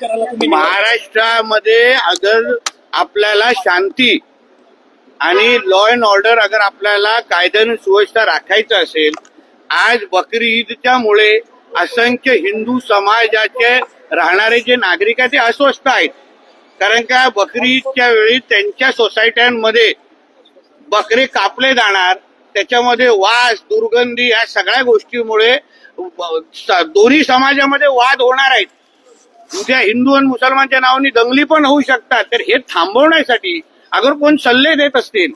महाराष्ट्रामध्ये अगर आपल्याला शांती आणि लॉ अँड ऑर्डर अगर आपल्याला कायदा आणि सुव्यवस्था राखायचं असेल, आज बकरी ईदच्या मुळे असंख्य हिंदू समाजाचे राहणारे जे नागरिक आहेत ते अस्वस्थ आहेत. कारण का बकरी ईदच्या वेळी त्यांच्या सोसायट्यांमध्ये बकरे कापले जाणार, त्याच्यामध्ये वास दुर्गंधी या सगळ्या गोष्टीमुळे दोन्ही समाजामध्ये वाद होणार आहेत. उद्या हिंदू आणि मुसलमानच्या नावाने दंगली पण होऊ शकतात. तर हे थांबवण्यासाठी अगर कोण सल्ले देत असतील,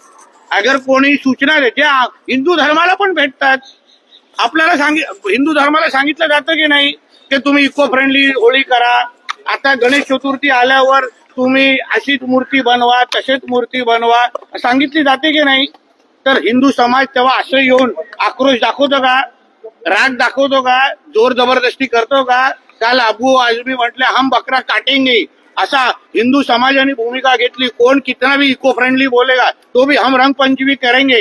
अगर कोणी सूचना देते, हिंदू धर्माला पण भेटतात. आपल्याला हिंदू धर्माला सांगितलं जातं की नाही की तुम्ही इको फ्रेंडली होळी करा. आता गणेश चतुर्थी आल्यावर तुम्ही अशीच मूर्ती बनवा, तसेच मूर्ती बनवा सांगितली जाते की नाही. तर हिंदू समाज तेव्हा असं येऊन आक्रोश दाखवतो का, राग दाखवतो का, जोर जबरदस्ती करतो का? काल अबू आझमी म्हटले हम बकरा काटेंगे, असा हिंदू समाजाने भूमिका घेतली. कोण कितना भी इको फ्रेंडली बोलेगा तो भी हम रंग पंचमी करेंगे,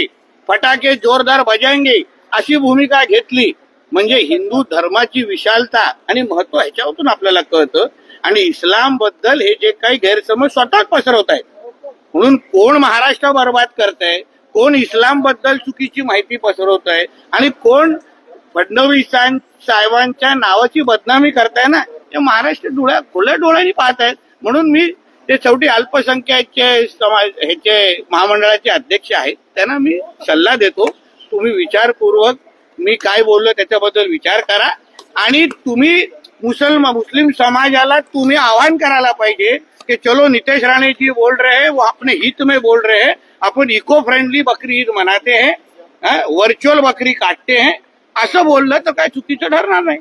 फटाके जोरदार बजाएंगे, अशी भूमिका घेतली. म्हणजे हिंदू धर्माची विशालता आणि महत्व ह्याच्यावरून आपल्याला कळतं. आणि इस्लाम बद्दल हे जे काही गैरसमज स्वतःच पसरवत आहेत. म्हणून कोण महाराष्ट्र बर्बाद करतंय, कोण इस्लाम बद्दल चुकीची माहिती पसरवत आहे आणि कोण फडणवीस साहेबांच्या नावाची बदनामी करताय ना, ते महाराष्ट्र खुल्या डोळ्यांनी पाहत आहेत. म्हणून मी ते शेवटी अल्पसंख्याकचे समाज ह्याचे महामंडळाचे अध्यक्ष आहेत, त्यांना मी सल्ला देतो, तुम्ही विचारपूर्वक मी काय बोललो त्याच्याबद्दल विचार करा. आणि तुम्ही मुस्लिम समाजाला तुम्ही आवाहन करायला पाहिजे कि चलो नितेश राणे जी बोल रहे हैं वो अपने हित में बोल रहे हैं, अपन इको फ्रेंडली बकरी ईद मनाते हैं, वर्चुअल बकरी काटते हैं, असं बोललं तर काय चुकीचं ठरणार नाही.